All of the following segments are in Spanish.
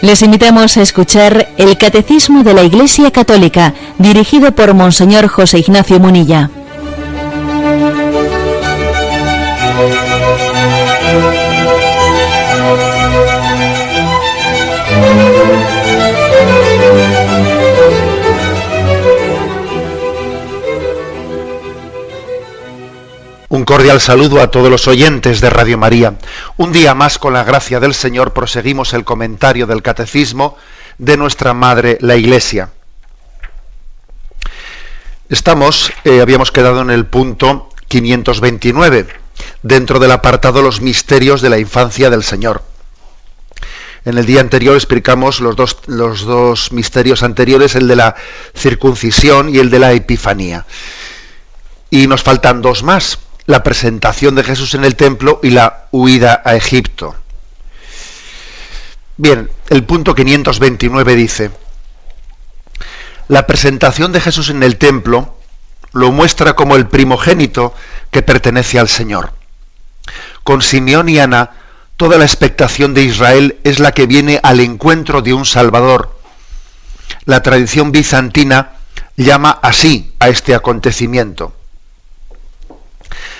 Les invitamos a escuchar el Catecismo de la Iglesia Católica, dirigido por Monseñor José Ignacio Munilla. Un cordial saludo a todos los oyentes de Radio María. Un día más, con la gracia del Señor, proseguimos el comentario del Catecismo de nuestra Madre, la Iglesia. Habíamos quedado en el punto 529, dentro del apartado Los misterios de la infancia del Señor. En el día anterior explicamos los dos misterios anteriores, el de la circuncisión y el de la Epifanía. Y nos faltan dos más: la presentación de Jesús en el templo y la huida a Egipto. Bien, el punto 529 dice: la presentación de Jesús en el templo lo muestra como el primogénito que pertenece al Señor. Con Simeón y Ana, toda la expectación de Israel es la que viene al encuentro de un Salvador. La tradición bizantina llama así a este acontecimiento.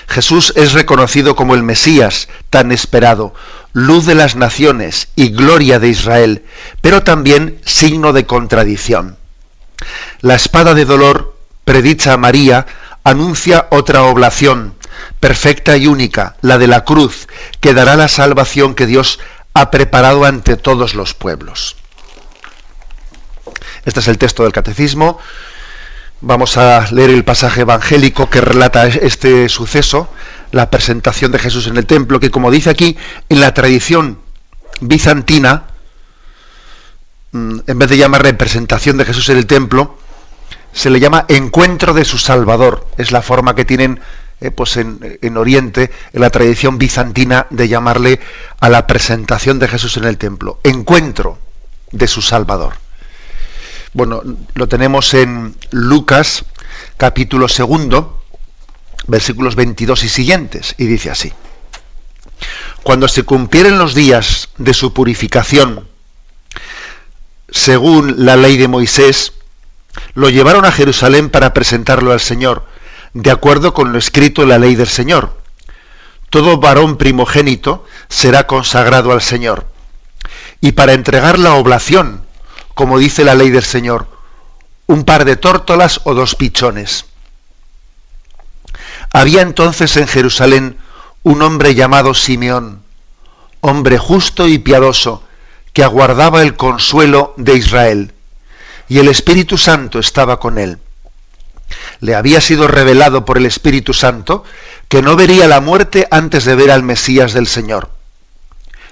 Jesús es reconocido como el Mesías tan esperado, luz de las naciones y gloria de Israel, pero también signo de contradicción. La espada de dolor, predicha a María, anuncia otra oblación, perfecta y única, la de la cruz, que dará la salvación que Dios ha preparado ante todos los pueblos. Este es el texto del Catecismo. Vamos a leer el pasaje evangélico que relata este suceso, la presentación de Jesús en el templo, que, como dice aquí, en la tradición bizantina, en vez de llamarle presentación de Jesús en el templo, se le llama encuentro de su Salvador. Es la forma que tienen en Oriente, en la tradición bizantina, de llamarle a la presentación de Jesús en el templo, encuentro de su Salvador. Bueno, lo tenemos en Lucas, capítulo 2, versículos 22 y siguientes, y dice así: cuando se cumplieren los días de su purificación, según la ley de Moisés, lo llevaron a Jerusalén para presentarlo al Señor, de acuerdo con lo escrito en la ley del Señor. Todo varón primogénito será consagrado al Señor, y para entregar la oblación, como dice la ley del Señor, un par de tórtolas o 2 pichones. Había entonces en Jerusalén un hombre llamado Simeón, hombre justo y piadoso, que aguardaba el consuelo de Israel, y el Espíritu Santo estaba con él. Le había sido revelado por el Espíritu Santo que no vería la muerte antes de ver al Mesías del Señor.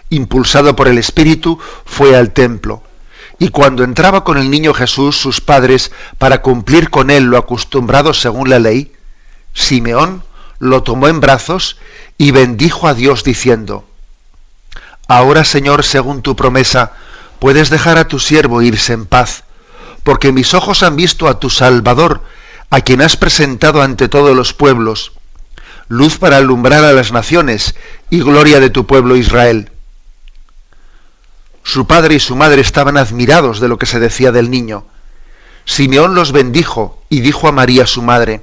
Impulsado por el Espíritu, fue al templo. Y cuando entraba con el niño Jesús, sus padres, para cumplir con él lo acostumbrado según la ley, Simeón lo tomó en brazos y bendijo a Dios diciendo: ahora, Señor, según tu promesa, puedes dejar a tu siervo irse en paz, porque mis ojos han visto a tu Salvador, a quien has presentado ante todos los pueblos, luz para alumbrar a las naciones y gloria de tu pueblo Israel. Su padre y su madre estaban admirados de lo que se decía del niño. Simeón los bendijo y dijo a María su madre: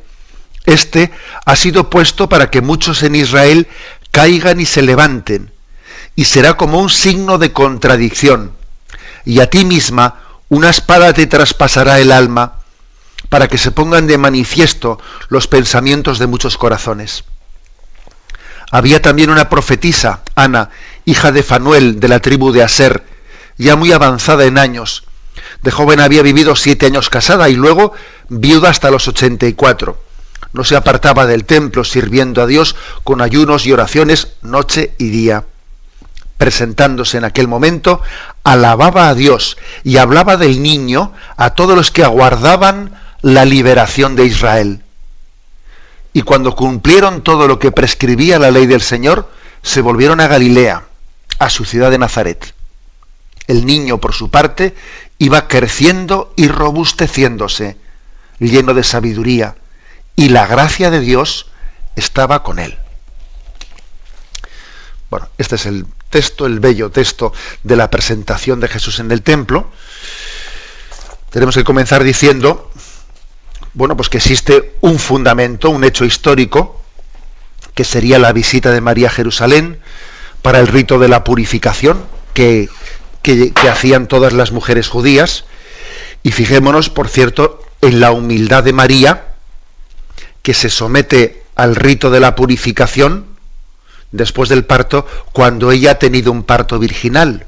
este ha sido puesto para que muchos en Israel caigan y se levanten, y será como un signo de contradicción, y a ti misma una espada te traspasará el alma, para que se pongan de manifiesto los pensamientos de muchos corazones. Había también una profetisa, Ana, hija de Fanuel, de la tribu de Aser, ya muy avanzada en años. De joven había vivido 7 años casada y luego viuda hasta los 84. No se apartaba del templo, sirviendo a Dios con ayunos y oraciones noche y día. Presentándose en aquel momento, alababa a Dios y hablaba del niño a todos los que aguardaban la liberación de Israel. Y cuando cumplieron todo lo que prescribía la ley del Señor, se volvieron a Galilea, a su ciudad de Nazaret. El niño, por su parte, iba creciendo y robusteciéndose, lleno de sabiduría, y la gracia de Dios estaba con él. Bueno, este es el texto, el bello texto de la presentación de Jesús en el templo. Tenemos que comenzar diciendo, bueno, pues que existe un fundamento, un hecho histórico, que sería la visita de María a Jerusalén para el rito de la purificación que hacían todas las mujeres judías. Y fijémonos, por cierto, en la humildad de María, que se somete al rito de la purificación después del parto, cuando ella ha tenido un parto virginal.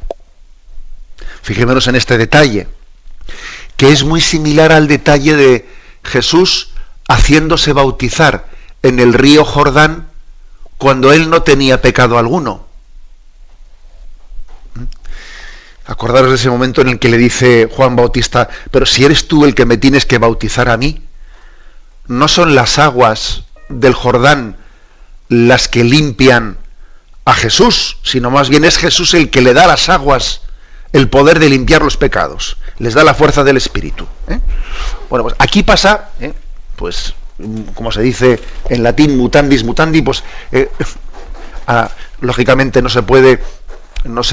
Fijémonos en este detalle, que es muy similar al detalle de Jesús haciéndose bautizar en el río Jordán cuando él no tenía pecado alguno. Acordaros de ese momento en el que le dice Juan Bautista, pero si eres tú el que me tienes que bautizar a mí, no son las aguas del Jordán las que limpian a Jesús, sino más bien es Jesús el que le da a las aguas el poder de limpiar los pecados, les da la fuerza del Espíritu. Bueno, pues aquí pasa, pues como se dice en latín, mutandis mutandi, pues lógicamente no se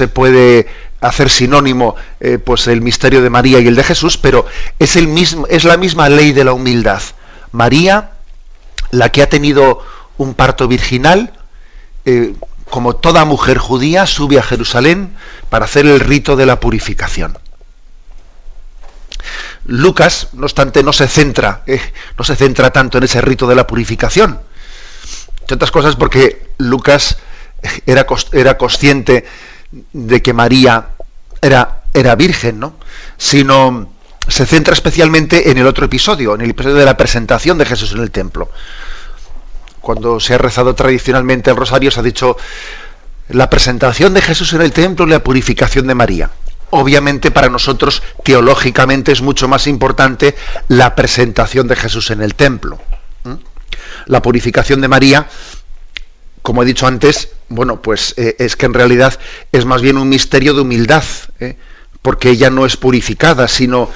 puede hacer sinónimo pues el misterio de María y el de Jesús, pero es la misma ley de la humildad. María, la que ha tenido un parto virginal, como toda mujer judía, sube a Jerusalén para hacer el rito de la purificación. Lucas, no obstante, no se centra tanto en ese rito de la purificación, entre otras cosas porque Lucas era consciente de que María era virgen, ¿no? Sino se centra especialmente en el otro episodio, en el episodio de la presentación de Jesús en el templo. Cuando se ha rezado tradicionalmente el rosario, se ha dicho la presentación de Jesús en el templo y la purificación de María. Obviamente para nosotros teológicamente es mucho más importante la presentación de Jesús en el templo. La purificación de María, como he dicho antes, bueno, pues es que en realidad es más bien un misterio de humildad, porque ella no es purificada, sino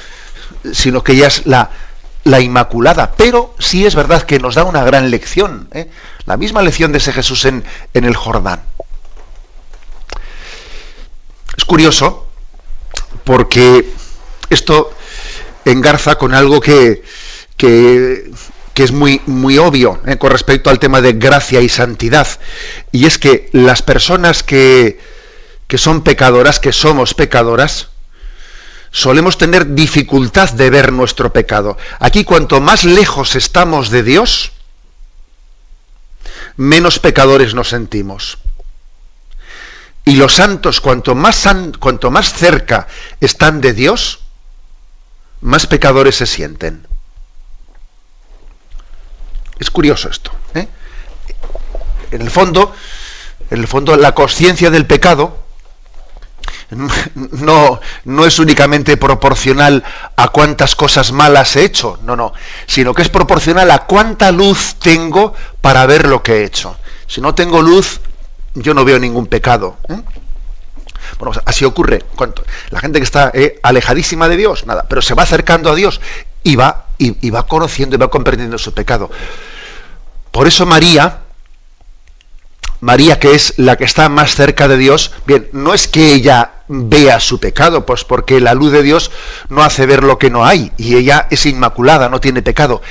que ella es la Inmaculada. Pero sí es verdad que nos da una gran lección, la misma lección de ese Jesús en el Jordán. Es curioso, porque esto engarza con algo que es muy, muy obvio con respecto al tema de gracia y santidad, y es que las personas que son pecadoras, que somos pecadoras, solemos tener dificultad de ver nuestro pecado. Aquí, cuanto más lejos estamos de Dios, menos pecadores nos sentimos. Y los santos, cuanto más cerca están de Dios, más pecadores se sienten. Es curioso esto, En el fondo, la conciencia del pecado no es únicamente proporcional a cuántas cosas malas he hecho, no, sino que es proporcional a cuánta luz tengo para ver lo que he hecho. Si no tengo luz, yo no veo ningún pecado. Bueno, pues así ocurre. La gente que está alejadísima de Dios, nada, pero se va acercando a Dios y va conociendo y va comprendiendo su pecado. Por eso María, que es la que está más cerca de Dios, bien, no es que ella vea su pecado, pues porque la luz de Dios no hace ver lo que no hay, y ella es inmaculada, no tiene pecado.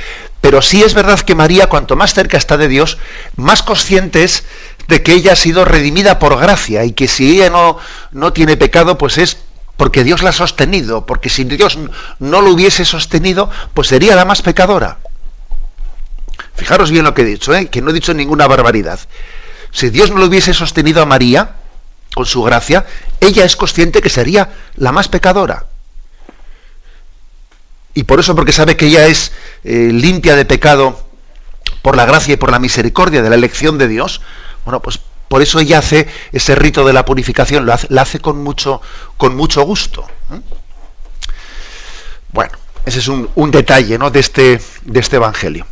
Pero sí es verdad que María, cuanto más cerca está de Dios, más consciente es de que ella ha sido redimida por gracia, y que si ella no tiene pecado, pues es porque Dios la ha sostenido, porque si Dios no lo hubiese sostenido, pues sería la más pecadora. Fijaros bien lo que he dicho, que no he dicho ninguna barbaridad. Si Dios no lo hubiese sostenido a María, con su gracia, ella es consciente que sería la más pecadora. Y por eso, porque sabe que ella es limpia de pecado por la gracia y por la misericordia de la elección de Dios, bueno, pues por eso ella hace ese rito de la purificación, la hace con mucho gusto. Bueno, ese es un detalle, ¿no?, de este Evangelio.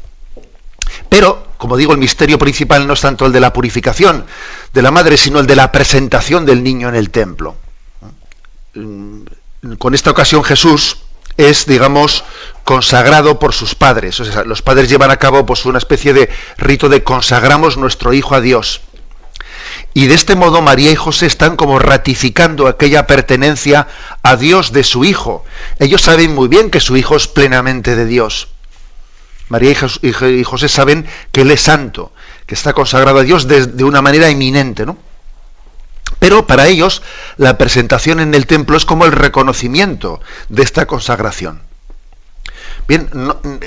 Pero, como digo, el misterio principal no es tanto el de la purificación de la madre, sino el de la presentación del niño en el templo. Con esta ocasión Jesús es, digamos, consagrado por sus padres. O sea, los padres llevan a cabo pues una especie de rito de consagramos nuestro hijo a Dios. Y de este modo María y José están como ratificando aquella pertenencia a Dios de su hijo. Ellos saben muy bien que su hijo es plenamente de Dios. María y José saben que él es santo, que está consagrado a Dios de una manera eminente, ¿no? Pero para ellos la presentación en el templo es como el reconocimiento de esta consagración. Bien,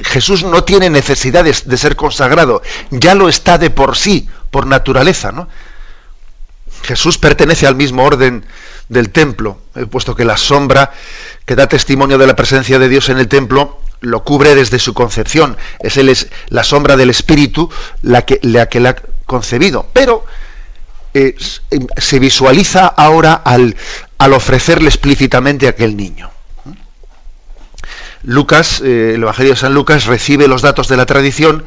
Jesús no tiene necesidad de ser consagrado, ya lo está de por sí, por naturaleza, ¿no? Jesús pertenece al mismo orden del templo, puesto que la sombra que da testimonio de la presencia de Dios en el templo lo cubre desde su concepción. Es la sombra del Espíritu la que la ha concebido. Pero se visualiza ahora al ofrecerle explícitamente a aquel niño. Lucas, el Evangelio de San Lucas, recibe los datos de la tradición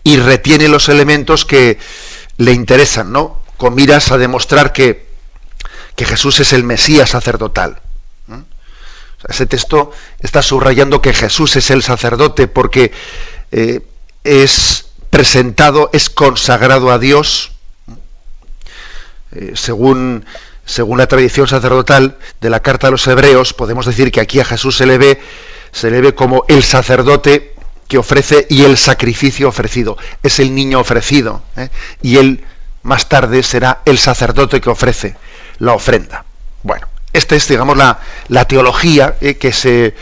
y retiene los elementos que le interesan, ¿no? Con miras a demostrar que Jesús es el Mesías sacerdotal. Ese texto está subrayando que Jesús es el sacerdote porque es presentado, es consagrado a Dios. Según la tradición sacerdotal de la Carta a los Hebreos, podemos decir que aquí a Jesús se le ve como el sacerdote que ofrece y el sacrificio ofrecido. Es el niño ofrecido, y él más tarde será el sacerdote que ofrece la ofrenda. Bueno, esta es, digamos, la teología que se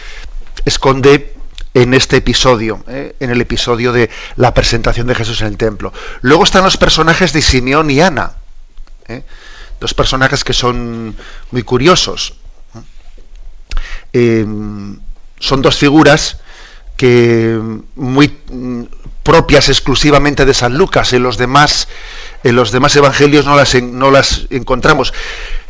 esconde en este episodio, en el episodio de la presentación de Jesús en el templo. Luego están los personajes de Simeón y Ana, dos personajes que son muy curiosos. Son dos figuras que muy propias exclusivamente de San Lucas. En los demás evangelios no las encontramos.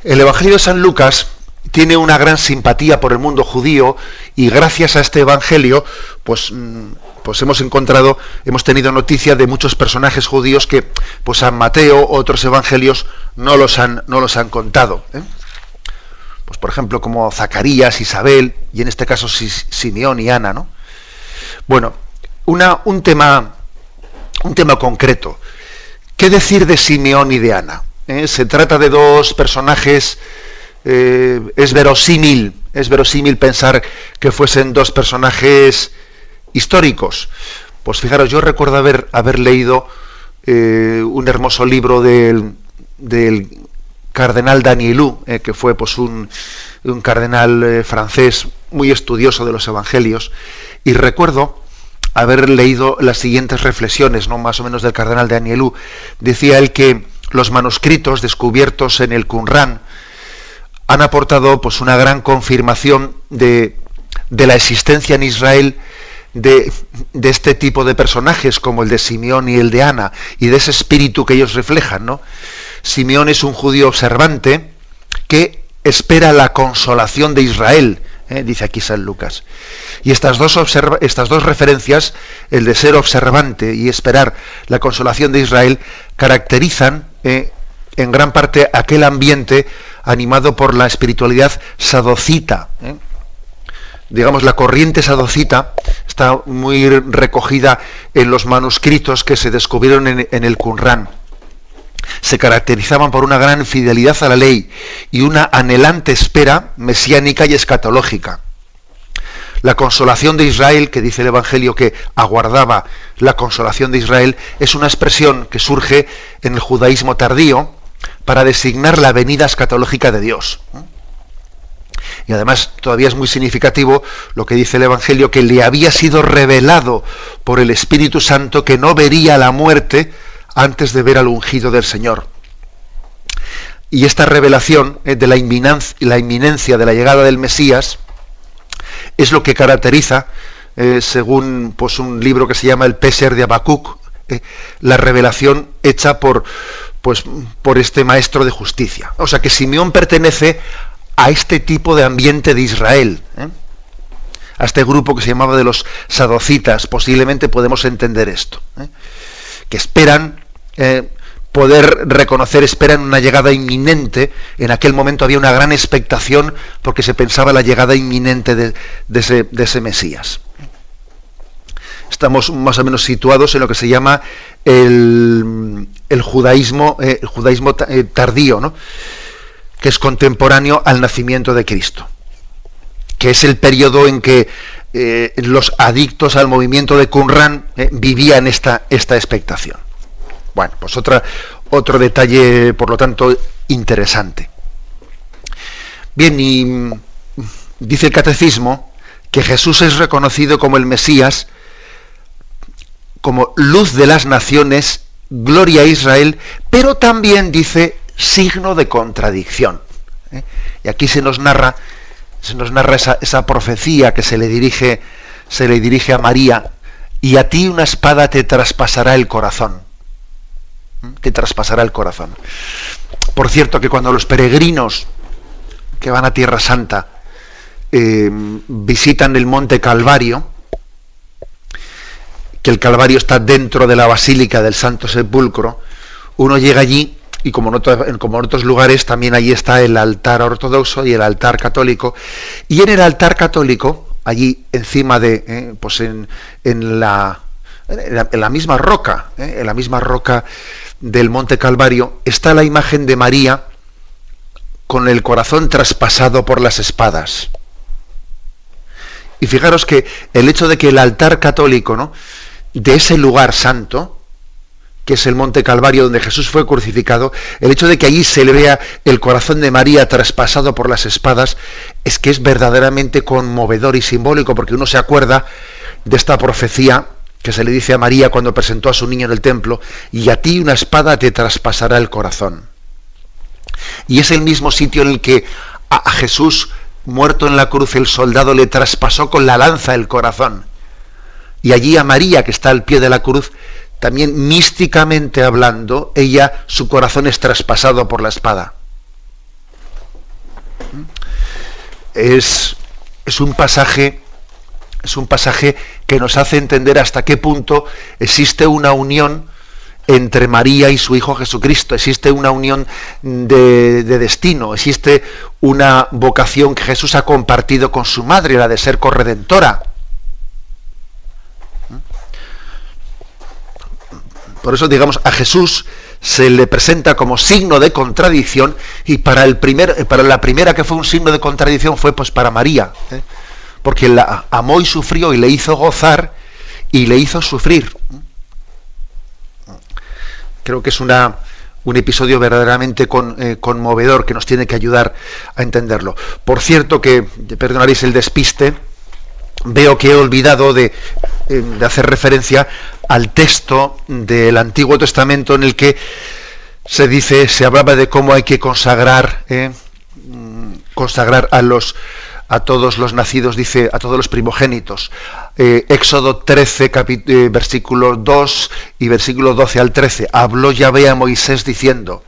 El Evangelio de San Lucas tiene una gran simpatía por el mundo judío y gracias a este evangelio pues hemos tenido noticia de muchos personajes judíos que pues San Mateo u otros evangelios no los han contado, Pues por ejemplo como Zacarías, Isabel y en este caso Simeón y Ana, ¿no? Bueno, un tema concreto. ¿Qué decir de Simeón y de Ana? Se trata de dos personajes. Es verosímil pensar que fuesen dos personajes históricos. Pues fijaros, yo recuerdo haber leído un hermoso libro del cardenal Danielou, que fue pues un cardenal francés muy estudioso de los evangelios, y recuerdo haber leído las siguientes reflexiones, ¿no? Más o menos del cardenal Danielou. Decía él que los manuscritos descubiertos en el Qumrán han aportado pues una gran confirmación de la existencia en Israel de este tipo de personajes como el de Simeón y el de Ana, y de ese espíritu que ellos reflejan, ¿no? Simeón es un judío observante que espera la consolación de Israel, dice aquí San Lucas. Y estas dos referencias, el de ser observante y esperar la consolación de Israel, caracterizan en gran parte aquel ambiente animado por la espiritualidad sadocita. Digamos, la corriente sadocita está muy recogida en los manuscritos que se descubrieron en el Qumrán. Se caracterizaban por una gran fidelidad a la ley y una anhelante espera mesiánica y escatológica. La consolación de Israel, que dice el Evangelio que aguardaba la consolación de Israel, es una expresión que surge en el judaísmo tardío para designar la venida escatológica de Dios. Y además todavía es muy significativo lo que dice el Evangelio, que le había sido revelado por el Espíritu Santo que no vería la muerte antes de ver al ungido del Señor. Y esta revelación de la inminencia de la llegada del Mesías es lo que caracteriza, según pues, un libro que se llama el Peser de Habacuc, la revelación hecha por este maestro de justicia. O sea que Simeón pertenece a este tipo de ambiente de Israel, a este grupo que se llamaba de los sadocitas. Posiblemente podemos entender esto, que esperan poder reconocer, esperan una llegada inminente. En aquel momento había una gran expectación porque se pensaba la llegada inminente de ese Mesías. Estamos más o menos situados en lo que se llama el el judaísmo tardío, ¿no? Que es contemporáneo al nacimiento de Cristo, que es el periodo en que los adictos al movimiento de Qumran vivían esta expectación. Bueno, pues otro detalle, por lo tanto, interesante. Bien, y dice el Catecismo que Jesús es reconocido como el Mesías, como luz de las naciones, gloria a Israel, pero también dice signo de contradicción. Y aquí se nos narra esa profecía que se le dirige a María: y a ti una espada te traspasará el corazón. Te traspasará el corazón. Por cierto, que cuando los peregrinos que van a Tierra Santa visitan el Monte Calvario, que el Calvario está dentro de la Basílica del Santo Sepulcro, uno llega allí y como en otros lugares también allí está el altar ortodoxo y el altar católico, y en el altar católico, allí encima de en la misma roca, en la misma roca del Monte Calvario, está la imagen de María con el corazón traspasado por las espadas. Y fijaros que el hecho de que el altar católico, ¿no?, de ese lugar santo, que es el Monte Calvario donde Jesús fue crucificado, el hecho de que allí se le vea el corazón de María traspasado por las espadas, es que es verdaderamente conmovedor y simbólico, porque uno se acuerda de esta profecía que se le dice a María cuando presentó a su niño en el templo: y a ti una espada te traspasará el corazón. Y es el mismo sitio en el que a Jesús, muerto en la cruz, el soldado le traspasó con la lanza el corazón. Y allí a María, que está al pie de la cruz, también místicamente hablando, su corazón es traspasado por la espada. Es un pasaje que nos hace entender hasta qué punto existe una unión entre María y su Hijo Jesucristo, existe una unión de destino, existe una vocación que Jesús ha compartido con su madre, la de ser corredentora. Por eso, digamos, a Jesús se le presenta como signo de contradicción, y para la primera que fue un signo de contradicción fue pues para María, porque la amó y sufrió, y le hizo gozar y le hizo sufrir. Creo que es un episodio verdaderamente conmovedor, que nos tiene que ayudar a entenderlo. Por cierto, que perdonaréis el despiste, veo que he olvidado de hacer referencia al texto del Antiguo Testamento en el que se hablaba de cómo hay que consagrar a todos los nacidos, dice, a todos los primogénitos. Éxodo 13, versículo 2 y versículo 12 al 13. Habló Yahvé a Moisés diciendo: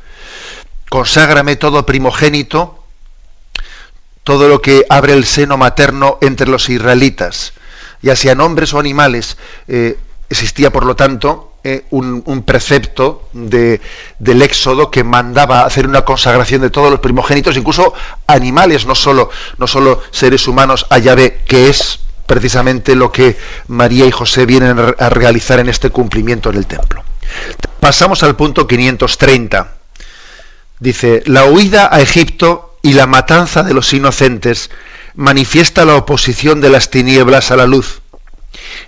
conságrame todo primogénito, todo lo que abre el seno materno entre los israelitas, ya sean hombres o animales. Existía, por lo tanto, un precepto del Éxodo que mandaba hacer una consagración de todos los primogénitos, incluso animales, no solo seres humanos, a Yahvé, que es precisamente lo que María y José vienen a realizar en este cumplimiento en el templo. Pasamos al punto 530. Dice: la huida a Egipto y la matanza de los inocentes manifiesta la oposición de las tinieblas a la luz.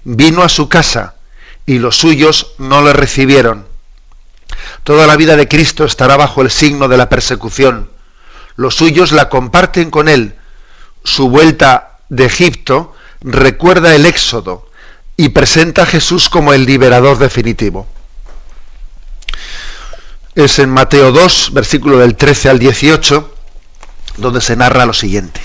Vino a su casa y los suyos no le recibieron. Toda la vida de Cristo estará bajo el signo de la persecución. Los suyos la comparten con él. Su vuelta de Egipto recuerda el Éxodo y presenta a Jesús como el liberador definitivo. Es en Mateo 2, versículo del 13 al 18, donde se narra lo siguiente.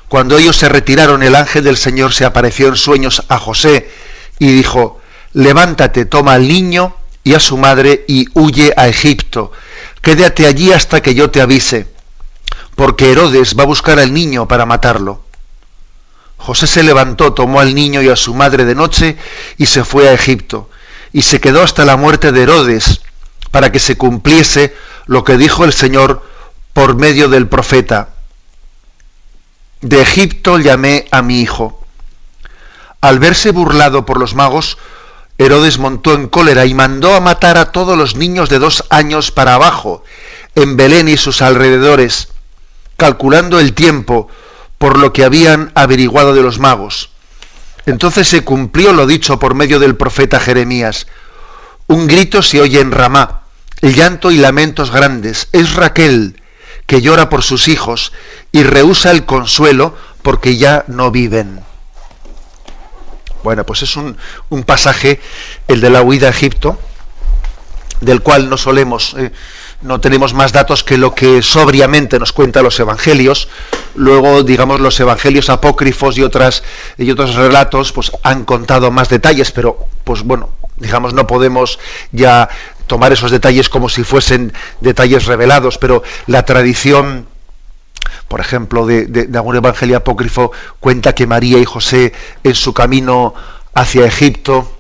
Cuando ellos se retiraron, el ángel del Señor se apareció en sueños a José y dijo: levántate, toma al niño y a su madre y huye a Egipto. Quédate allí hasta que yo te avise, porque Herodes va a buscar al niño para matarlo. José se levantó, tomó al niño y a su madre de noche y se fue a Egipto, y se quedó hasta la muerte de Herodes, para que se cumpliese lo que dijo el Señor por medio del profeta: de Egipto llamé a mi hijo. Al verse burlado por los magos, Herodes montó en cólera y mandó a matar a todos los niños de 2 años para abajo, en Belén y sus alrededores, calculando el tiempo por lo que habían averiguado de los magos. Entonces se cumplió lo dicho por medio del profeta Jeremías. Un grito se oye en Ramá, el llanto y lamentos grandes. Es Raquel, que llora por sus hijos y rehúsa el consuelo porque ya no viven. Bueno, pues es un pasaje, el de la huida a Egipto, del cual no tenemos más datos que lo que sobriamente nos cuentan los evangelios. Luego, digamos, los evangelios apócrifos y otros relatos pues han contado más detalles, pero pues bueno, digamos, no podemos ya tomar esos detalles como si fuesen detalles revelados, pero la tradición, por ejemplo, de algún evangelio apócrifo cuenta que María y José en su camino hacia Egipto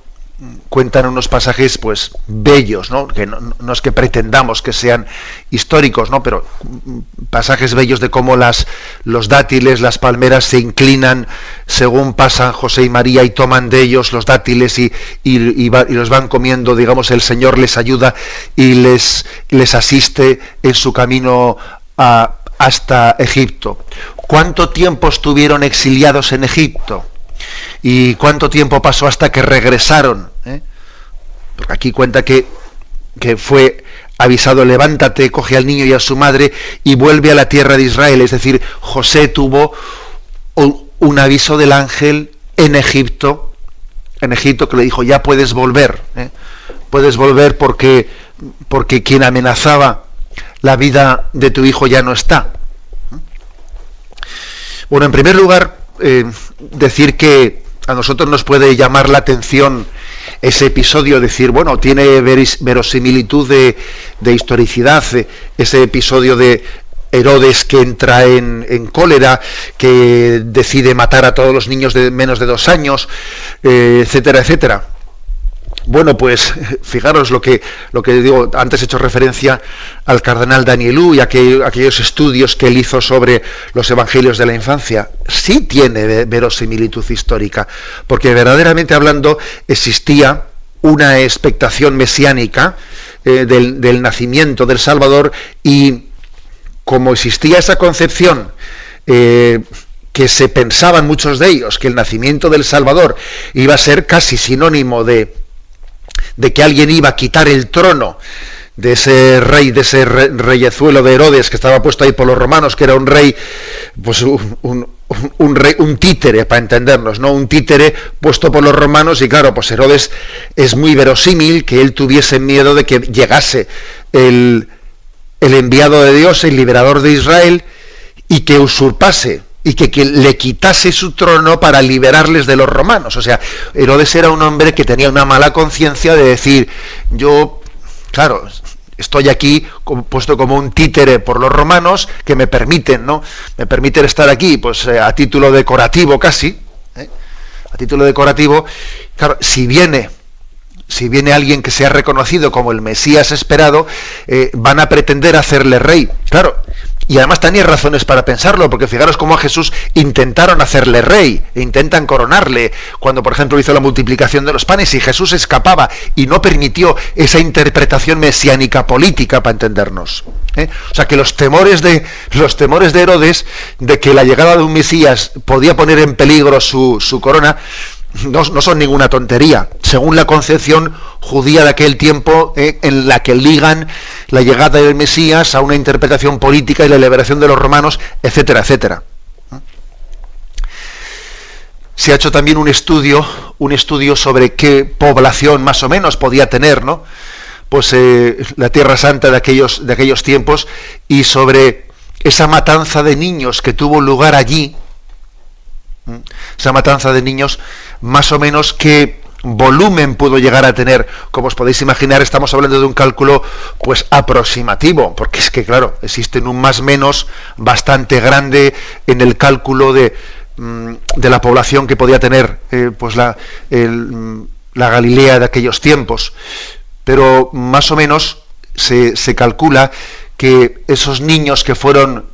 cuentan unos pasajes pues bellos, ¿no? Que no es que pretendamos que sean históricos, ¿no? Pero pasajes bellos de cómo los dátiles, las palmeras se inclinan según pasan José y María y toman de ellos los dátiles y los van comiendo. Digamos, el Señor les ayuda y les asiste en su camino hasta Egipto. ¿Cuánto tiempo estuvieron exiliados en Egipto? ¿Y cuánto tiempo pasó hasta que regresaron? Porque aquí cuenta que fue avisado: levántate, coge al niño y a su madre y vuelve a la tierra de Israel. Es decir, José tuvo un aviso del ángel en Egipto, que le dijo: ya puedes volver, puedes volver porque quien amenazaba la vida de tu hijo ya no está. Bueno, en primer lugar, decir que a nosotros nos puede llamar la atención ese episodio, decir, bueno, tiene verosimilitud de historicidad, ese episodio de Herodes que entra en cólera, que decide matar a todos los niños de menos de 2 años, etcétera, etcétera. Bueno, pues fijaros lo que digo, antes he hecho referencia al cardenal Danielou y aquellos estudios que él hizo sobre los evangelios de la infancia. Sí tiene verosimilitud histórica, porque verdaderamente hablando existía una expectación mesiánica del nacimiento del Salvador, y como existía esa concepción que se pensaban muchos de ellos, que el nacimiento del Salvador iba a ser casi sinónimo de que alguien iba a quitar el trono de ese rey, de ese reyezuelo de Herodes que estaba puesto ahí por los romanos, que era un rey, pues un rey, un títere, para entendernos, ¿no? Un títere puesto por los romanos. Y claro, pues Herodes, es muy verosímil que él tuviese miedo de que llegase el enviado de Dios, el liberador de Israel, y que usurpase y que le quitase su trono para liberarles de los romanos. O sea, Herodes era un hombre que tenía una mala conciencia de decir: yo, claro, estoy aquí puesto como un títere por los romanos, que me permiten estar aquí, pues a título decorativo casi, a título decorativo. Claro, si viene alguien que sea reconocido como el Mesías esperado, van a pretender hacerle rey. Claro, y además tenía razones para pensarlo, porque fijaros cómo a Jesús intentaron hacerle rey, e intentan coronarle, cuando por ejemplo hizo la multiplicación de los panes y Jesús escapaba y no permitió esa interpretación mesiánica política, para entendernos. O sea que los temores de Herodes de que la llegada de un Mesías podía poner en peligro su corona no son ninguna tontería, según la concepción judía de aquel tiempo, en la que ligan la llegada del Mesías a una interpretación política y la liberación de los romanos, etcétera, etcétera. Se ha hecho también un estudio sobre qué población más o menos podía tener, ¿no? Pues la Tierra Santa de aquellos tiempos, y sobre esa matanza de niños que tuvo lugar allí. Esa matanza de niños, más o menos qué volumen pudo llegar a tener. Como os podéis imaginar, estamos hablando de un cálculo pues aproximativo, porque es que claro, existe un más menos bastante grande en el cálculo de la población que podía tener pues la Galilea de aquellos tiempos. Pero más o menos se calcula que esos niños que fueron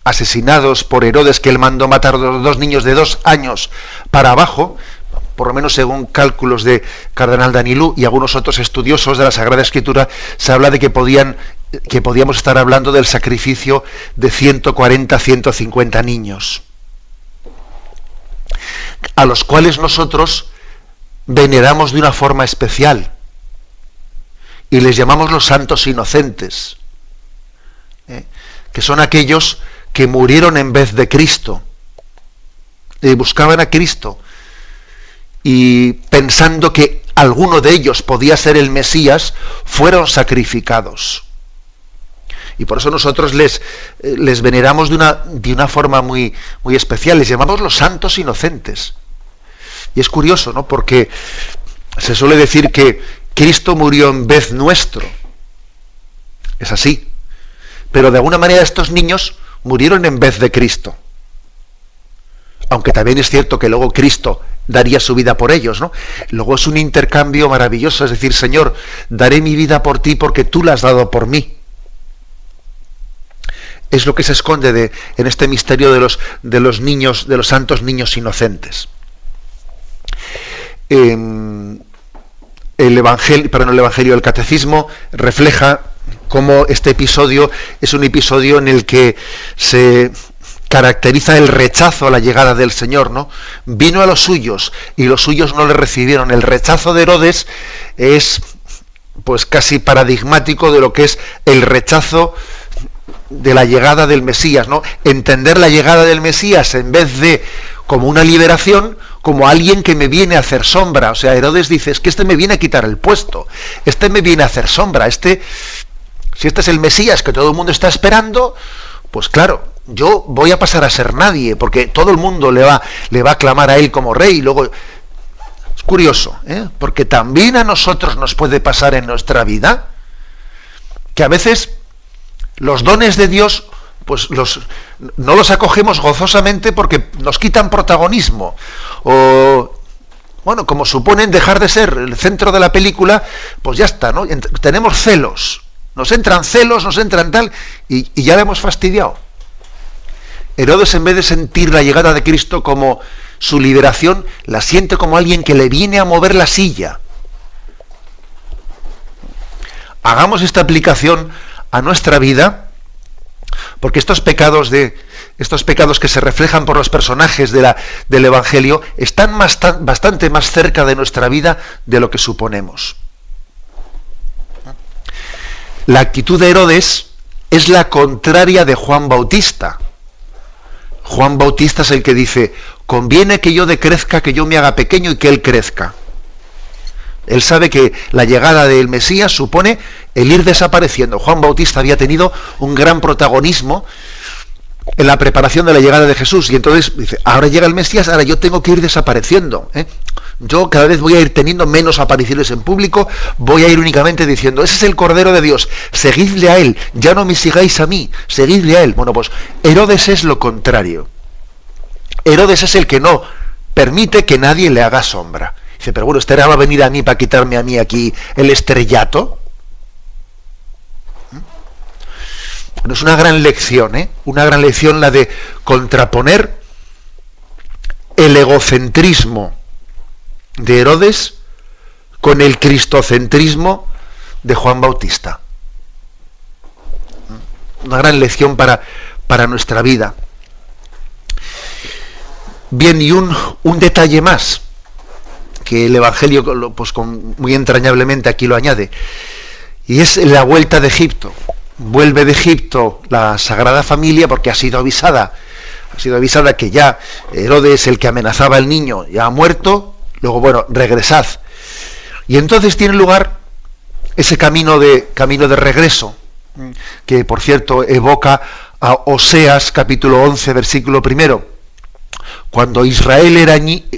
asesinados por Herodes, que él mandó matar 2 niños de 2 años para abajo, por lo menos según cálculos de Cardenal Danilú y algunos otros estudiosos de la Sagrada Escritura, se habla de que podíamos estar hablando del sacrificio de 140, 150 niños, a los cuales nosotros veneramos de una forma especial y les llamamos los santos inocentes, que son aquellos que murieron en vez de Cristo, y buscaban a Cristo, y pensando que alguno de ellos podía ser el Mesías, fueron sacrificados. Y por eso nosotros les veneramos de una forma muy, muy especial, les llamamos los santos inocentes. Y es curioso, ¿no? Porque se suele decir que Cristo murió en vez nuestro. Es así. Pero de alguna manera estos niños murieron en vez de Cristo. Aunque también es cierto que luego Cristo daría su vida por ellos, ¿no? Luego es un intercambio maravilloso, es decir, Señor, daré mi vida por ti porque tú la has dado por mí. Es lo que se esconde en este misterio de los niños, de los santos niños inocentes. El Evangelio, el Catecismo refleja cómo este episodio es un episodio en el que se caracteriza el rechazo a la llegada del Señor, ¿no? Vino a los suyos y los suyos no le recibieron. El rechazo de Herodes es pues casi paradigmático de lo que es el rechazo de la llegada del Mesías, ¿no? Entender la llegada del Mesías en vez de como una liberación, como alguien que me viene a hacer sombra. O sea, Herodes dice, es que este me viene a quitar el puesto, este me viene a hacer sombra, si este es el Mesías que todo el mundo está esperando, pues claro, yo voy a pasar a ser nadie, porque todo el mundo le va a aclamar a él como rey. Y luego, es curioso, porque también a nosotros nos puede pasar en nuestra vida, que a veces los dones de Dios pues no los acogemos gozosamente porque nos quitan protagonismo, o bueno, como suponen dejar de ser el centro de la película, pues ya está, ¿no? Tenemos celos, nos entran tal, y ya le hemos fastidiado. Herodes, en vez de sentir la llegada de Cristo como su liberación, la siente como alguien que le viene a mover la silla. Hagamos esta aplicación a nuestra vida, porque estos pecados que se reflejan por los personajes del Evangelio están bastante más cerca de nuestra vida de lo que suponemos. La actitud de Herodes es la contraria de Juan Bautista. Juan Bautista es el que dice, conviene que yo decrezca, que yo me haga pequeño y que él crezca. Él sabe que la llegada del Mesías supone el ir desapareciendo. Juan Bautista había tenido un gran protagonismo en la preparación de la llegada de Jesús, y entonces dice, ahora llega el Mesías, ahora yo tengo que ir desapareciendo. Yo cada vez voy a ir teniendo menos apariciones en público, voy a ir únicamente diciendo, ese es el Cordero de Dios, seguidle a él, ya no me sigáis a mí, seguidle a él. Bueno, pues Herodes es lo contrario. Herodes es el que no permite que nadie le haga sombra. Dice, pero bueno, ¿este va a venir a mí para quitarme a mí aquí el estrellato? Bueno, es una gran lección, una gran lección la de contraponer el egocentrismo de Herodes con el cristocentrismo de Juan Bautista. Una gran lección para nuestra vida. Bien, y un detalle más, que el Evangelio pues muy entrañablemente aquí lo añade, y es la vuelta de Egipto. Vuelve de Egipto la Sagrada Familia porque ha sido avisada que ya Herodes, el que amenazaba al niño, ya ha muerto. Luego, bueno, regresad. Y entonces tiene lugar ese camino de regreso, que por cierto evoca a Oseas capítulo 11, versículo 1. Cuando Israel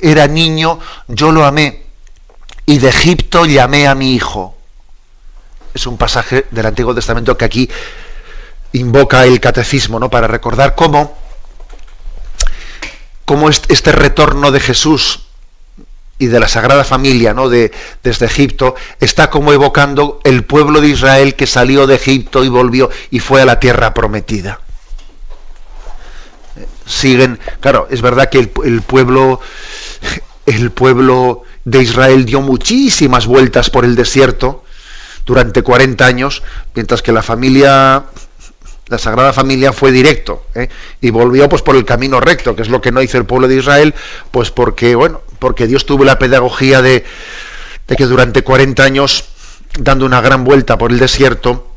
era niño, yo lo amé, y de Egipto llamé a mi hijo. Es un pasaje del Antiguo Testamento que aquí invoca el Catecismo, ¿no? Para recordar cómo este retorno de Jesús y de la Sagrada Familia, ¿no? Desde Egipto, está como evocando el pueblo de Israel que salió de Egipto y volvió y fue a la tierra prometida. Siguen, claro, es verdad que el pueblo el pueblo de Israel dio muchísimas vueltas por el desierto durante 40 años, mientras que la Sagrada Familia fue directo, y volvió pues por el camino recto, que es lo que no hizo el pueblo de Israel, pues porque Dios tuvo la pedagogía de que durante 40 años, dando una gran vuelta por el desierto,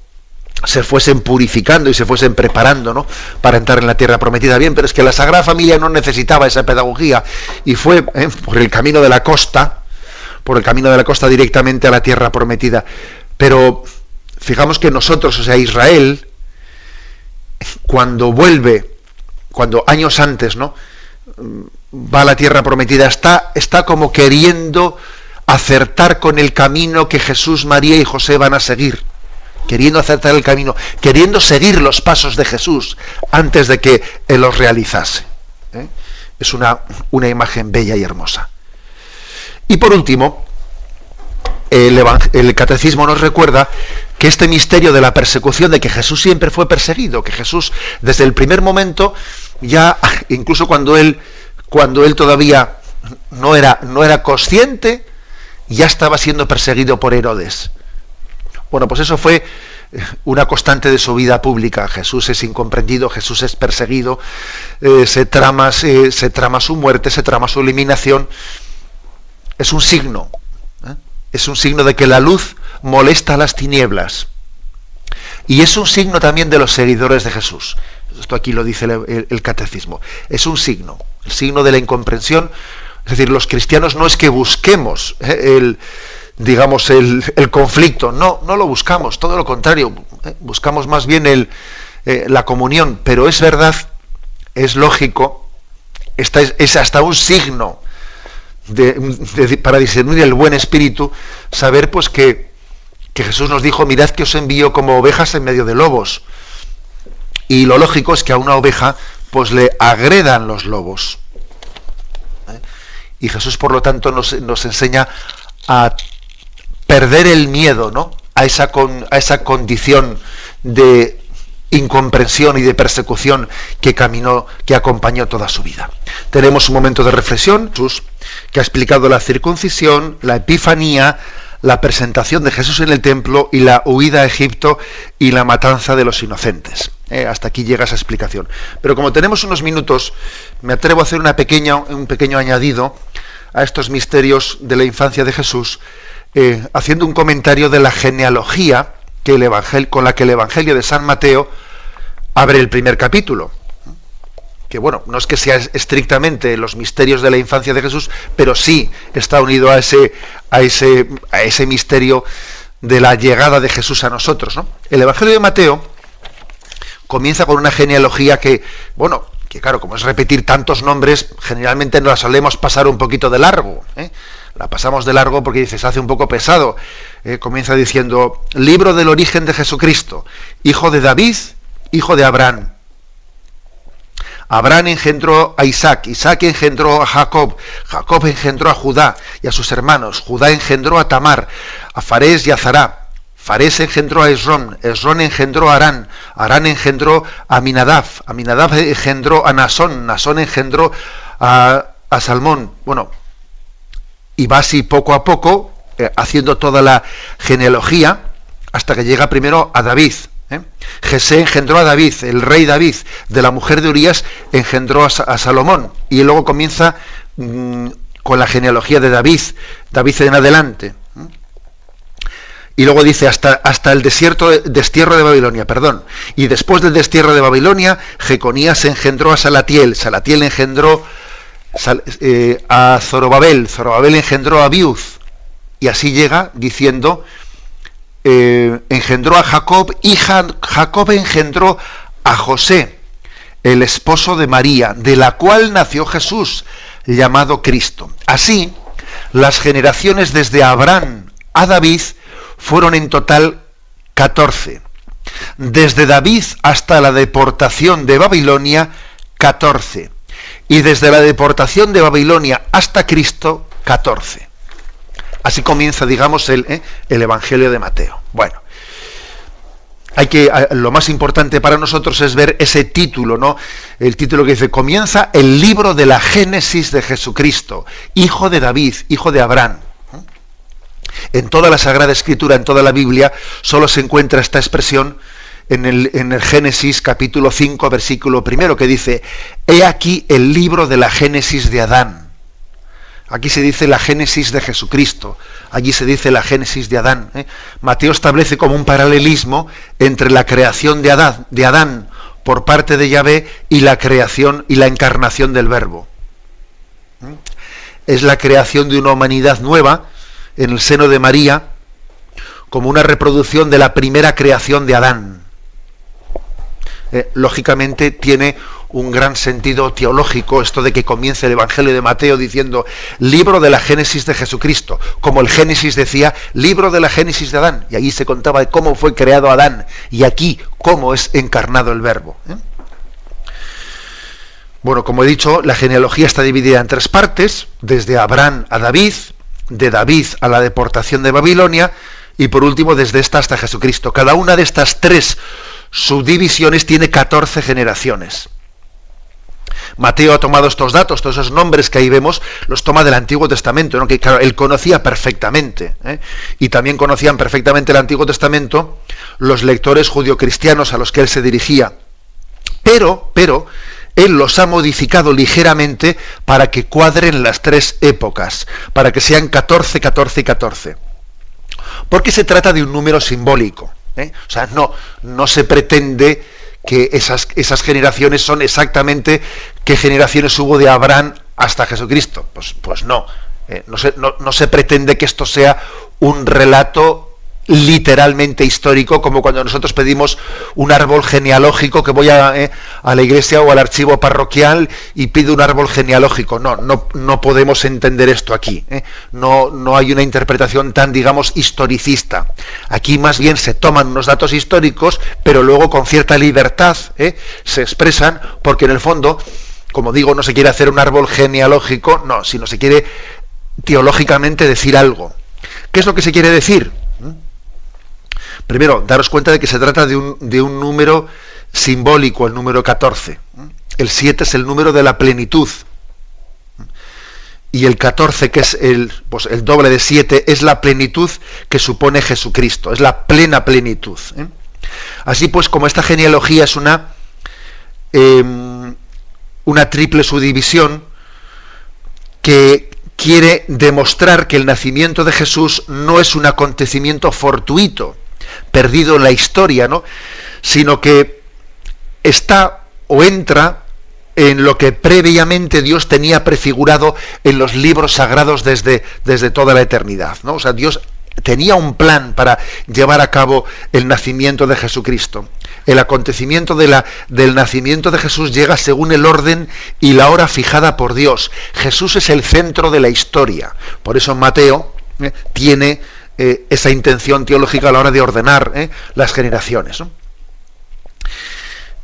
se fuesen purificando y se fuesen preparando, ¿no?, para entrar en la tierra prometida. Bien, pero es que la Sagrada Familia no necesitaba esa pedagogía y fue por el camino de la costa, directamente a la tierra prometida. Pero fijamos que nosotros, o sea, Israel, cuando años antes, ¿no?, va a la tierra prometida, está como queriendo acertar con el camino que Jesús, María y José van a seguir, queriendo acertar el camino, queriendo seguir los pasos de Jesús antes de que Él los realizase. Es una imagen bella y hermosa. Y por último, el catecismo nos recuerda que este misterio de la persecución, de que Jesús siempre fue perseguido, que Jesús desde el primer momento, ya incluso cuando él todavía no era consciente, ya estaba siendo perseguido por Herodes. Bueno, pues eso fue una constante de su vida pública. Jesús es incomprendido, Jesús es perseguido, se trama su muerte, se trama su eliminación. Es un signo de que la luz molesta a las tinieblas. Y es un signo también de los seguidores de Jesús. Esto aquí lo dice el catecismo. Es un signo, el signo de la incomprensión. Es decir, los cristianos no es que busquemos el conflicto, no lo buscamos, todo lo contrario, buscamos más bien la comunión, pero es verdad, es lógico, es hasta un signo para discernir el buen espíritu, saber pues que Jesús nos dijo: mirad que os envío como ovejas en medio de lobos. Y lo lógico es que a una oveja pues le agredan los lobos. Y Jesús, por lo tanto, nos enseña a perder el miedo, ¿no?, a esa condición de incomprensión y de persecución que acompañó toda su vida. Tenemos un momento de reflexión. Jesús, que ha explicado la circuncisión, la epifanía, la presentación de Jesús en el templo y la huida a Egipto y la matanza de los inocentes. Hasta aquí llega esa explicación. Pero como tenemos unos minutos, me atrevo a hacer un pequeño añadido a estos misterios de la infancia de Jesús, haciendo un comentario de la genealogía con la que el Evangelio de San Mateo abre el primer capítulo. Que bueno, no es que sea estrictamente los misterios de la infancia de Jesús, pero sí está unido a ese misterio de la llegada de Jesús a nosotros, ¿no? El Evangelio de Mateo comienza con una genealogía que claro, como es repetir tantos nombres, generalmente nos la solemos pasar un poquito de largo, La pasamos de largo porque se hace un poco pesado. Comienza diciendo: libro del origen de Jesucristo, hijo de David, hijo de Abraham. Abraham engendró a Isaac, Isaac engendró a Jacob, Jacob engendró a Judá y a sus hermanos, Judá engendró a Tamar, a Farés y a Zará, Farés engendró a Esrón, Esrón engendró a Arán, Arán engendró a Aminadab, Aminadab engendró a Nasón, Nasón engendró a Salmón. Bueno, y va así poco a poco, haciendo toda la genealogía, hasta que llega primero a David. Jesé engendró a David, el rey David, de la mujer de Urías engendró a Salomón, y luego comienza con la genealogía de David en adelante. Y luego dice hasta el destierro de Babilonia, y después del destierro de Babilonia, Jeconías engendró a Salatiel, Salatiel engendró a Zorobabel, Zorobabel engendró a Abiud, y así llega diciendo: engendró a Jacob, y Jacob engendró a José, el esposo de María, de la cual nació Jesús, llamado Cristo. Así, las generaciones desde Abraham a David fueron en total 14. Desde David hasta la deportación de Babilonia, 14. Y desde la deportación de Babilonia hasta Cristo, 14. Así comienza, digamos, el Evangelio de Mateo. Bueno, lo más importante para nosotros es ver ese título, ¿no? El título que dice: comienza el libro de la Génesis de Jesucristo, hijo de David, hijo de Abraham. En toda la Sagrada Escritura, en toda la Biblia, solo se encuentra esta expresión en el Génesis capítulo 5, versículo 1, que dice: he aquí el libro de la Génesis de Adán. Aquí se dice la Génesis de Jesucristo, allí se dice la Génesis de Adán. Mateo establece como un paralelismo entre la creación de Adán por parte de Yahvé y la creación y la encarnación del Verbo. Es la creación de una humanidad nueva en el seno de María, como una reproducción de la primera creación de Adán. Lógicamente tiene un gran sentido teológico esto de que comience el Evangelio de Mateo diciendo libro de la Génesis de Jesucristo, como el Génesis decía libro de la Génesis de Adán, y allí se contaba de cómo fue creado Adán, y aquí cómo es encarnado el Verbo. Bueno, como he dicho, la genealogía está dividida en 3 partes, desde Abraham a David, de David a la deportación de Babilonia, y por último desde esta hasta Jesucristo. Cada una de estas 3 subdivisiones tiene 14 generaciones. Mateo ha tomado estos datos, todos esos nombres que ahí vemos, los toma del Antiguo Testamento, ¿no? Que claro, él conocía perfectamente, y también conocían perfectamente el Antiguo Testamento los lectores judio-cristianos a los que él se dirigía. Pero él los ha modificado ligeramente para que cuadren las 3 épocas, para que sean 14, 14 y 14. Porque se trata de un número simbólico. O sea, no se pretende que esas generaciones son exactamente qué generaciones hubo de Abraham hasta Jesucristo. Pues no. No se pretende que esto sea un relato literalmente histórico, como cuando nosotros pedimos un árbol genealógico, que voy a la iglesia o al archivo parroquial y pido un árbol genealógico. No podemos entender esto aquí. No hay una interpretación tan, digamos, historicista. Aquí más bien se toman unos datos históricos, pero luego con cierta libertad se expresan, porque en el fondo, como digo, no se quiere hacer un árbol genealógico, no, sino se quiere teológicamente decir algo. ¿Qué es lo que se quiere decir? Primero, daros cuenta de que se trata de un número simbólico, el número 14. El 7 es el número de la plenitud. Y el 14, que es el doble de 7, es la plenitud que supone Jesucristo, es la plena plenitud. Así pues, como esta genealogía es una triple subdivisión que quiere demostrar que el nacimiento de Jesús no es un acontecimiento fortuito, perdido en la historia, ¿no? Sino que está o entra en lo que previamente Dios tenía prefigurado en los libros sagrados desde toda la eternidad, ¿no? O sea, Dios tenía un plan para llevar a cabo el nacimiento de Jesucristo. El acontecimiento del nacimiento de Jesús llega según el orden y la hora fijada por Dios. Jesús es el centro de la historia. Por eso Mateo tiene esa intención teológica a la hora de ordenar las generaciones, ¿no?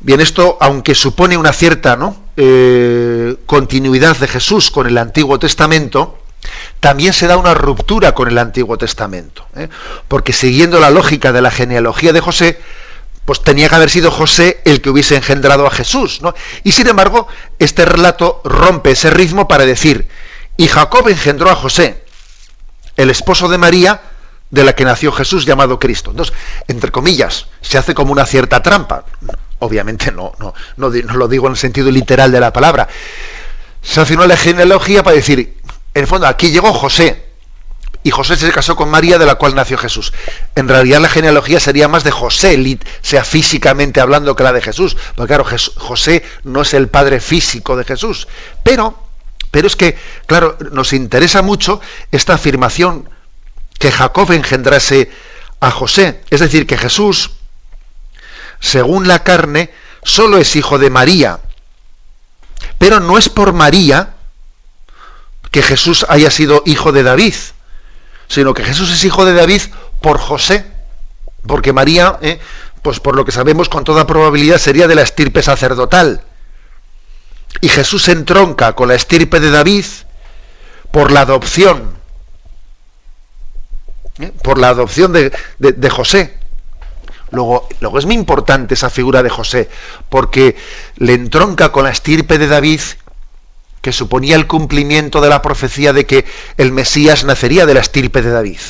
Bien, esto, aunque supone una cierta continuidad de Jesús con el Antiguo Testamento, también se da una ruptura con el Antiguo Testamento, porque siguiendo la lógica de la genealogía de José, pues tenía que haber sido José el que hubiese engendrado a Jesús, ¿no? Y sin embargo, este relato rompe ese ritmo para decir: y Jacob engendró a José, el esposo de María, de la que nació Jesús llamado Cristo. Entonces, entre comillas, se hace como una cierta trampa. Obviamente no lo digo en el sentido literal de la palabra. Se hace una genealogía para decir, en el fondo, aquí llegó José, y José se casó con María, de la cual nació Jesús. En realidad la genealogía sería más de José, sea físicamente hablando, que la de Jesús. Porque claro, José no es el padre físico de Jesús. Pero es que, claro, nos interesa mucho esta afirmación que Jacob engendrase a José. Es decir, que Jesús, según la carne, solo es hijo de María. Pero no es por María que Jesús haya sido hijo de David, sino que Jesús es hijo de David por José, porque María, pues por lo que sabemos con toda probabilidad, sería de la estirpe sacerdotal. Y Jesús se entronca con la estirpe de David por la adopción, de José. Luego es muy importante esa figura de José, porque le entronca con la estirpe de David, que suponía el cumplimiento de la profecía de que el Mesías nacería de la estirpe de David.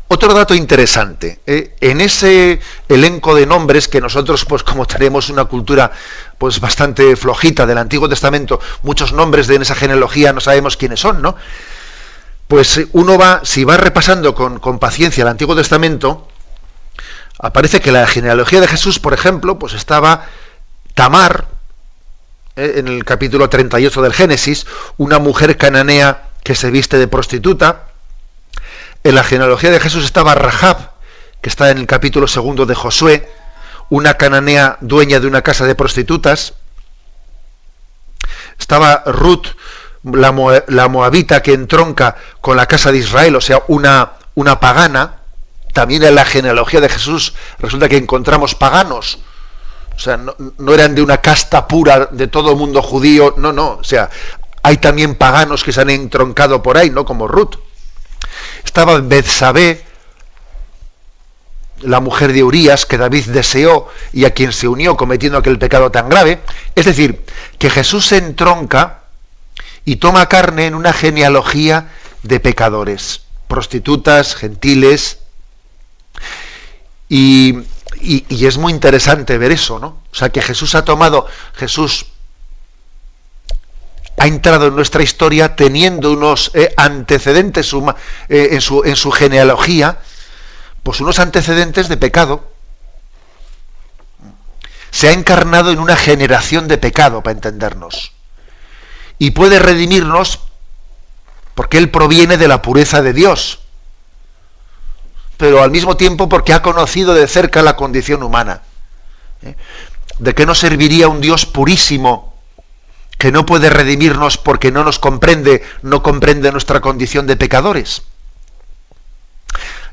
Otro dato interesante, en ese elenco de nombres que nosotros, pues como tenemos una cultura pues bastante flojita del Antiguo Testamento, muchos nombres de esa genealogía no sabemos quiénes son, ¿no? Pues uno si va repasando con paciencia el Antiguo Testamento, aparece que la genealogía de Jesús, por ejemplo, pues estaba Tamar, en el capítulo 38 del Génesis, una mujer cananea que se viste de prostituta. En la genealogía de Jesús estaba Rahab, que está en el capítulo 2 de Josué, una cananea dueña de una casa de prostitutas. Estaba Ruth, la moabita, que entronca con la casa de Israel, o sea, una pagana. También en la genealogía de Jesús resulta que encontramos paganos. O sea, no eran de una casta pura de todo mundo judío, no, o sea, hay también paganos que se han entroncado por ahí, ¿no? Como Ruth. Estaba Betsabé, la mujer de Urías, que David deseó y a quien se unió cometiendo aquel pecado tan grave. Es decir, que Jesús se entronca y toma carne en una genealogía de pecadores, prostitutas, gentiles, y es muy interesante ver eso, ¿no? O sea, que Jesús ha entrado en nuestra historia teniendo unos antecedentes en su genealogía, pues unos antecedentes de pecado. Se ha encarnado en una generación de pecado, para entendernos. Y puede redimirnos porque Él proviene de la pureza de Dios, pero al mismo tiempo porque ha conocido de cerca la condición humana. ¿De qué nos serviría un Dios purísimo que no puede redimirnos porque no comprende nuestra condición de pecadores?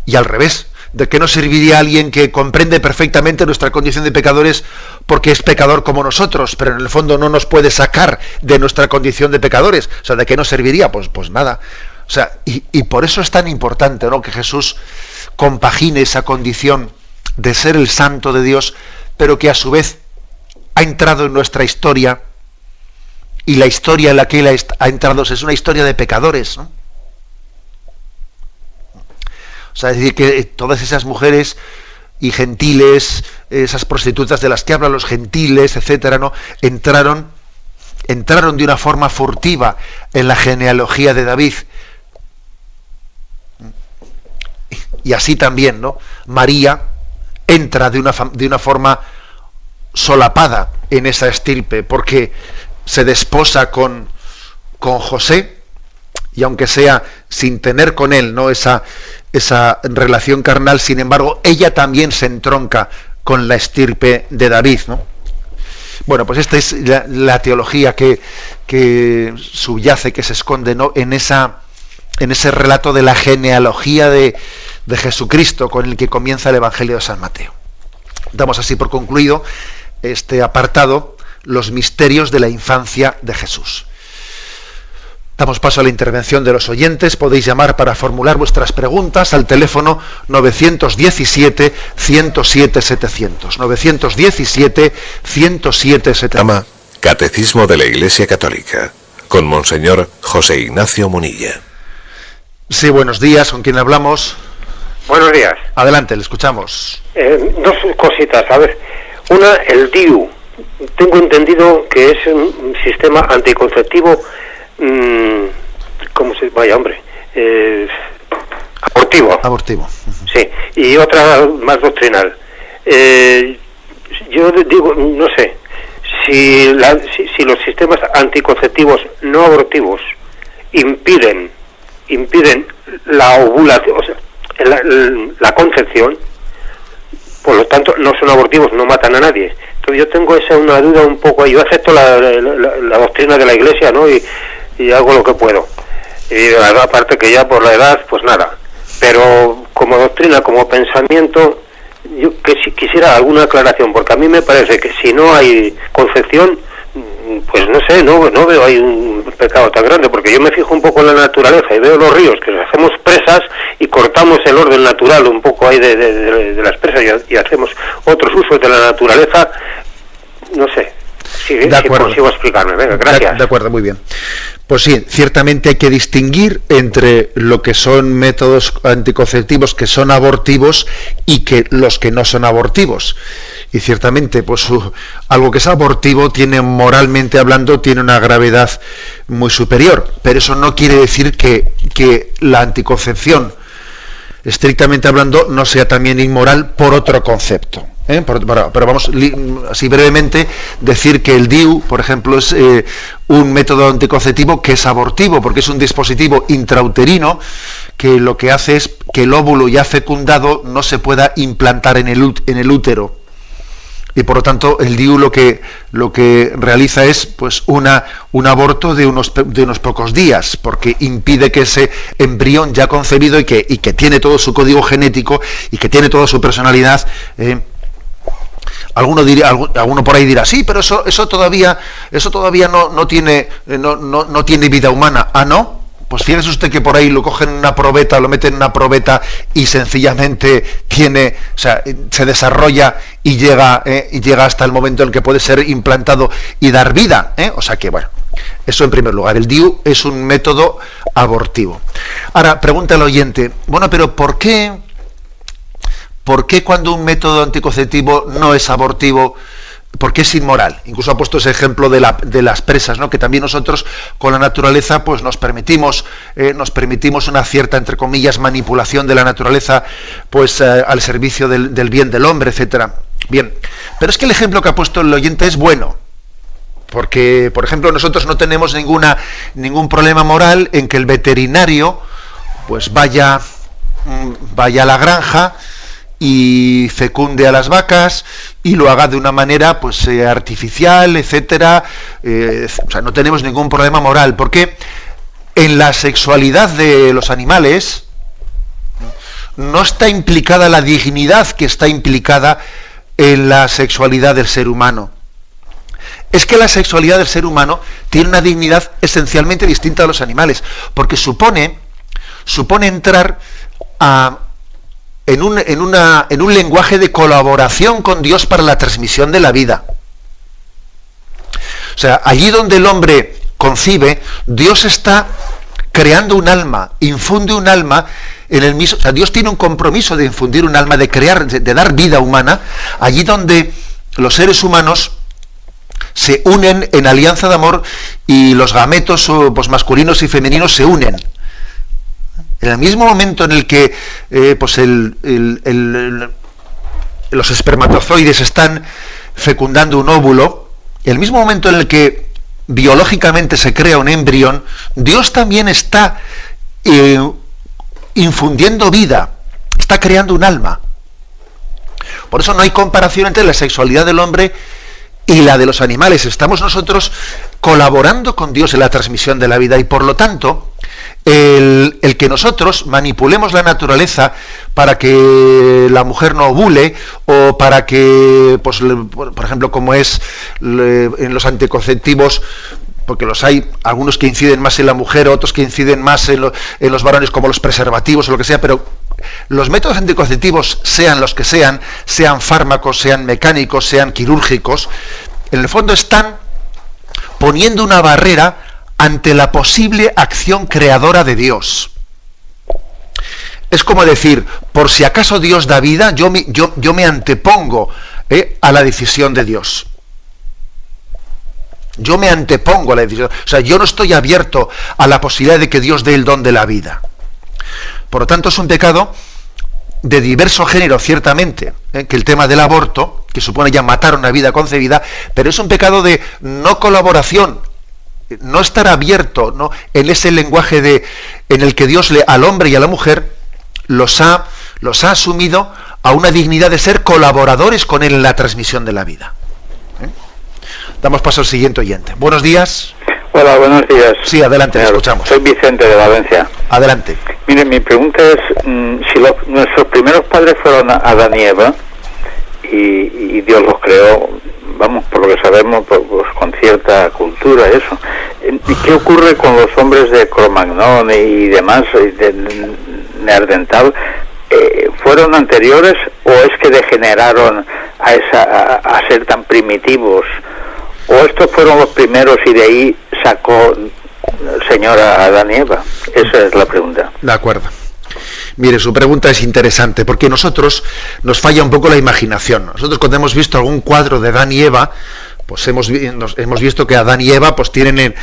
Y al revés, ¿de qué nos serviría alguien que comprende perfectamente nuestra condición de pecadores porque es pecador como nosotros, pero en el fondo no nos puede sacar de nuestra condición de pecadores? O sea, ¿de qué nos serviría? Pues nada. O sea, y por eso es tan importante, ¿no?, que Jesús compagine esa condición de ser el santo de Dios, pero que a su vez ha entrado en nuestra historia, y la historia en la que Él ha entrado es una historia de pecadores, ¿no? O sea, es decir, que todas esas mujeres y gentiles, esas prostitutas de las que hablan los gentiles, etcétera, ¿no?, entraron de una forma furtiva en la genealogía de David. Y así también, ¿no?, María entra de una forma solapada en esa estirpe, porque se desposa con José, y aunque sea sin tener con él, ¿no?, esa relación carnal, sin embargo, ella también se entronca con la estirpe de David, ¿no? Bueno, pues esta es la teología que subyace, que se esconde, ¿no?, en ese relato de la genealogía de Jesucristo con el que comienza el Evangelio de San Mateo. Damos así por concluido este apartado, los misterios de la infancia de Jesús. Damos paso a la intervención de los oyentes. Podéis llamar para formular vuestras preguntas al teléfono 917-107-700. 917-107-700. Catecismo de la Iglesia Católica, con Monseñor José Ignacio Munilla. Sí, buenos días. ¿Con quién hablamos? Buenos días. Adelante, le escuchamos. Dos cositas, a ver. Una, el DIU. Tengo entendido que es un sistema anticonceptivo, abortivo. Sí, y otra más doctrinal. Yo digo, no sé, si los sistemas anticonceptivos no abortivos impiden la ovulación, o sea, la concepción, por lo tanto no son abortivos, no matan a nadie. Entonces yo tengo una duda un poco ahí. Yo acepto la doctrina de la Iglesia, ¿no?, y hago lo que puedo, y la verdad, aparte que ya por la edad, pues nada, pero como doctrina, como pensamiento, yo quisiera alguna aclaración, porque a mí me parece que si no hay concepción, pues no sé, no veo ahí pecado tan grande, porque yo me fijo un poco en la naturaleza y veo los ríos que hacemos presas y cortamos el orden natural un poco ahí de las presas y hacemos otros usos de la naturaleza, no sé. Sí, de acuerdo. Si consigo explicarme. Venga, gracias. De acuerdo, muy bien. Pues sí, ciertamente hay que distinguir entre lo que son métodos anticonceptivos que son abortivos y que los que no son abortivos. Y ciertamente, pues algo que es abortivo tiene, moralmente hablando, tiene una gravedad muy superior. Pero eso no quiere decir que la anticoncepción, estrictamente hablando, no sea también inmoral por otro concepto. Pero vamos, así brevemente, decir que el DIU, por ejemplo, es un método anticonceptivo que es abortivo, porque es un dispositivo intrauterino que lo que hace es que el óvulo ya fecundado no se pueda implantar en el útero. Y por lo tanto el DIU lo que realiza es pues un aborto de unos pocos días, porque impide que ese embrión ya concebido y que tiene todo su código genético y que tiene toda su personalidad, alguno por ahí dirá, sí, pero eso todavía no tiene vida humana. ¿Ah, no? Pues fíjese usted que por ahí lo cogen en una probeta, lo meten en una probeta y sencillamente se desarrolla y llega hasta el momento en que puede ser implantado y dar vida. O sea que, bueno, eso en primer lugar. El DIU es un método abortivo. Ahora, pregunta el oyente, bueno, pero ¿por qué cuando un método anticonceptivo no es abortivo, por qué es inmoral? Incluso ha puesto ese ejemplo de las presas, ¿no? Que también nosotros con la naturaleza pues nos permitimos una cierta, entre comillas, manipulación de la naturaleza pues al servicio del bien del hombre, etcétera. Bien, pero es que el ejemplo que ha puesto el oyente es bueno, porque, por ejemplo, nosotros no tenemos ningún problema moral en que el veterinario pues vaya a la granja y fecunde a las vacas y lo haga de una manera pues artificial, etcétera. O sea, no tenemos ningún problema moral, porque en la sexualidad de los animales no está implicada la dignidad que está implicada en la sexualidad del ser humano. Es que la sexualidad del ser humano tiene una dignidad esencialmente distinta a los animales, porque supone entrar en un lenguaje de colaboración con Dios para la transmisión de la vida. O sea, allí donde el hombre concibe, Dios está creando un alma, infunde un alma en el mismo. O sea, Dios tiene un compromiso de infundir un alma, de crear, de dar vida humana, allí donde los seres humanos se unen en alianza de amor y los gametos pues, masculinos y femeninos se unen. En el mismo momento en el que los espermatozoides están fecundando un óvulo, en el mismo momento en el que biológicamente se crea un embrión, Dios también está infundiendo vida, está creando un alma. Por eso no hay comparación entre la sexualidad del hombre y la de los animales. Estamos nosotros colaborando con Dios en la transmisión de la vida y por lo tanto el que nosotros manipulemos la naturaleza para que la mujer no ovule o para que, pues, por ejemplo, como es en los anticonceptivos, porque los hay algunos que inciden más en la mujer, otros que inciden más en los varones, como los preservativos o lo que sea, pero los métodos anticonceptivos, sean los que sean fármacos, sean mecánicos, sean quirúrgicos, en el fondo están poniendo una barrera ante la posible acción creadora de Dios. Es como decir, por si acaso Dios da vida, yo me antepongo a la decisión de Dios. Yo me antepongo a la decisión. O sea, yo no estoy abierto a la posibilidad de que Dios dé el don de la vida. Por lo tanto, es un pecado de diverso género, ciertamente, que el tema del aborto, que supone ya matar una vida concebida, pero es un pecado de no colaboración, no estar abierto, ¿no?, en ese lenguaje en el que Dios al hombre y a la mujer los ha asumido a una dignidad de ser colaboradores con él en la transmisión de la vida. Damos paso al siguiente oyente. Buenos días. Hola, buenos días. Sí, adelante, le escuchamos. Soy Vicente de Valencia. Adelante. Mire, mi pregunta es, si nuestros primeros padres fueron Adán y Eva, y Dios los creó, vamos, por lo que sabemos, pues con cierta cultura, eso. ¿Y qué ocurre con los hombres de Cromagnon y demás, de Neandertal? ¿Fueron anteriores o es que degeneraron a ser tan primitivos? ¿O estos fueron los primeros y de ahí sacó el Señor a Adán y Eva? Esa es la pregunta. De acuerdo. Mire, su pregunta es interesante, porque nosotros nos falla un poco la imaginación. Nosotros cuando hemos visto algún cuadro de Adán y Eva, pues hemos visto que Adán y Eva pues tienen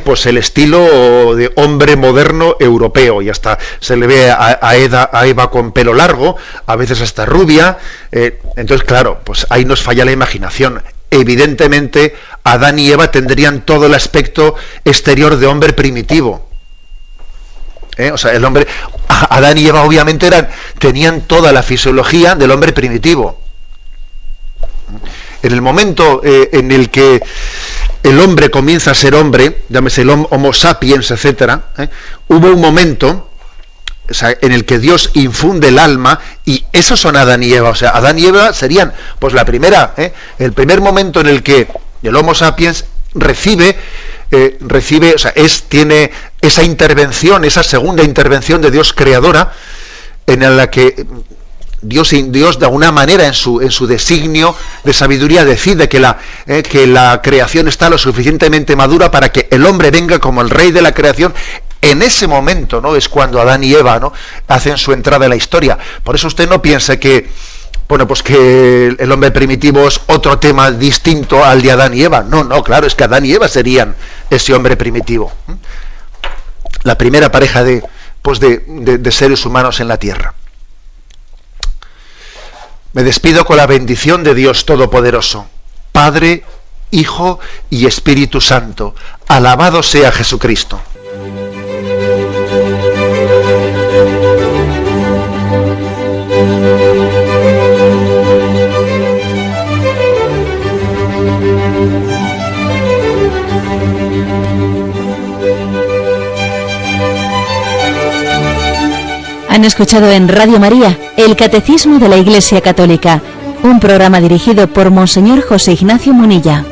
pues el estilo de hombre moderno europeo, y hasta se le ve a Eva con pelo largo, a veces hasta rubia, entonces claro, pues ahí nos falla la imaginación. Evidentemente Adán y Eva tendrían todo el aspecto exterior de hombre primitivo. O sea, el hombre, Adán y Eva obviamente tenían toda la fisiología del hombre primitivo. En el momento en el que el hombre comienza a ser hombre, llámese el Homo sapiens, etcétera, hubo un momento, o sea, en el que Dios infunde el alma, y esos son Adán y Eva. O sea, Adán y Eva serían pues el primer momento en el que el Homo sapiens recibe, o sea, tiene esa intervención, esa segunda intervención de Dios creadora, en la que Dios de alguna manera en su designio de sabiduría decide que la creación está lo suficientemente madura para que el hombre venga como el rey de la creación. En ese momento, ¿no?, es cuando Adán y Eva, ¿no?, hacen su entrada en la historia. Por eso usted no piense que, bueno, pues que el hombre primitivo es otro tema distinto al de Adán y Eva. No, claro, es que Adán y Eva serían ese hombre primitivo, la primera pareja de seres humanos en la tierra. Me despido con la bendición de Dios Todopoderoso, Padre, Hijo y Espíritu Santo. Alabado sea Jesucristo. Han escuchado en Radio María el Catecismo de la Iglesia Católica, un programa dirigido por Monseñor José Ignacio Munilla.